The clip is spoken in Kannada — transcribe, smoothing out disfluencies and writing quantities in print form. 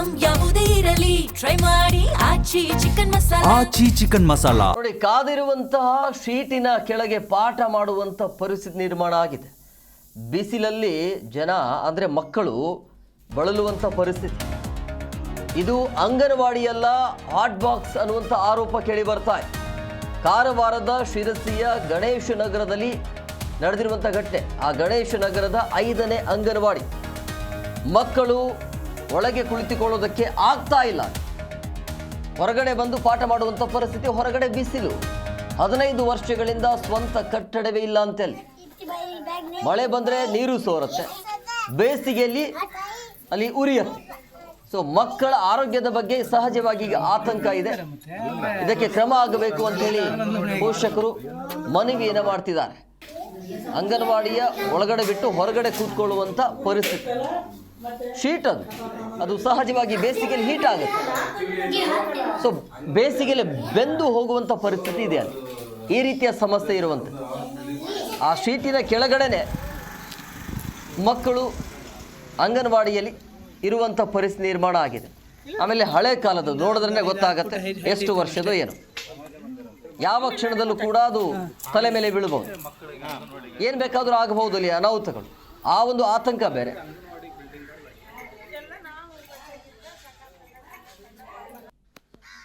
ಐಟಂ ಯಾವುದೇ ಇರಲಿ ಟ್ರೈ ಮಾಡಿ ಆಚಿ ಚಿಕನ್ ಮಸಾಲಾ. ಆಚಿ ಚಿಕನ್ ಮಸಾಲಾ ನೋಡಿ, ಕಾದಿರುವಂತಹ ಶೀಟಿನ ಕೆಳಗೆ ಪಾಠ ಮಾಡುವಂಥ ಪರಿಸ್ಥಿತಿ ನಿರ್ಮಾಣ ಆಗಿದೆ. ಬಿಸಿಲಲ್ಲಿ ಜನ ಅಂದರೆ ಮಕ್ಕಳು ಬಳಲುವಂಥ ಪರಿಸ್ಥಿತಿ. ಇದು ಅಂಗನವಾಡಿಯಲ್ಲ, ಹಾಟ್ ಬಾಕ್ಸ್ ಅನ್ನುವಂಥ ಆರೋಪ ಕೇಳಿ ಬರ್ತಾ ಇದೆ. ಕಾರವಾರದ ಶಿರಸಿಯ ಗಣೇಶ ನಗರದಲ್ಲಿ ನಡೆದಿರುವಂಥ ಘಟನೆ. ಆ ಗಣೇಶ ನಗರದ 5ನೇ ಅಂಗನವಾಡಿ ಮಕ್ಕಳು ಒಳಗೆ ಕುಳಿತುಕೊಳ್ಳೋದಕ್ಕೆ ಆಗ್ತಾ ಇಲ್ಲ. ಹೊರಗಡೆ ಬಂದು ಪಾಠ ಮಾಡುವಂಥ ಪರಿಸ್ಥಿತಿ. ಹೊರಗಡೆ ಬಿಸಿಲು. 15 ವರ್ಷಗಳಿಂದ ಸ್ವಂತ ಕಟ್ಟಡವೇ ಇಲ್ಲ ಅಂತೇಳಿ. ಮಳೆ ಬಂದರೆ ನೀರು ಸೋರುತ್ತೆ, ಬೇಸಿಗೆಯಲ್ಲಿ ಅಲ್ಲಿ ಉರಿಯುತ್ತೆ. ಸೊ ಮಕ್ಕಳ ಆರೋಗ್ಯದ ಬಗ್ಗೆ ಸಹಜವಾಗಿ ಈಗ ಆತಂಕ ಇದೆ. ಇದಕ್ಕೆ ಕ್ರಮ ಆಗಬೇಕು ಅಂತ ಹೇಳಿ ಪೋಷಕರು ಮನವಿಯನ್ನು ಮಾಡ್ತಿದ್ದಾರೆ. ಅಂಗನವಾಡಿಯ ಒಳಗಡೆ ಬಿಟ್ಟು ಹೊರಗಡೆ ಕೂತ್ಕೊಳ್ಳುವಂಥ ಪರಿಸ್ಥಿತಿ. ಶೀಟ್ ಅದು ಸಹಜವಾಗಿ ಬೇಸಿಗೆಯಲ್ಲಿ ಹೀಟ್ ಆಗುತ್ತೆ. ಸೊ ಬೇಸಿಗೆಯಲ್ಲಿ ಬೆಂದು ಹೋಗುವಂಥ ಪರಿಸ್ಥಿತಿ ಇದೆ ಅಲ್ಲಿ. ಈ ರೀತಿಯ ಸಮಸ್ಯೆ ಇರುವಂಥದ್ದು. ಆ ಶೀಟಿನ ಕೆಳಗಡೆನೆ ಮಕ್ಕಳು ಅಂಗನವಾಡಿಯಲ್ಲಿ ಇರುವಂಥ ಪರಿಸ್ಥಿತಿ ನಿರ್ಮಾಣ ಆಗಿದೆ. ಆಮೇಲೆ ಹಳೆ ಕಾಲದ್ದು ನೋಡಿದ್ರೆ ಗೊತ್ತಾಗತ್ತೆ ಎಷ್ಟು ವರ್ಷದೋ ಏನು. ಯಾವ ಕ್ಷಣದಲ್ಲೂ ಕೂಡ ಅದು ತಲೆ ಮೇಲೆ ಬೀಳಬಹುದು, ಏನು ಬೇಕಾದರೂ ಆಗಬಹುದು ಅಲ್ಲಿ ಅನಾಹುತಗಳು. ಆ ಒಂದು ಆತಂಕ ಬೇರೆ.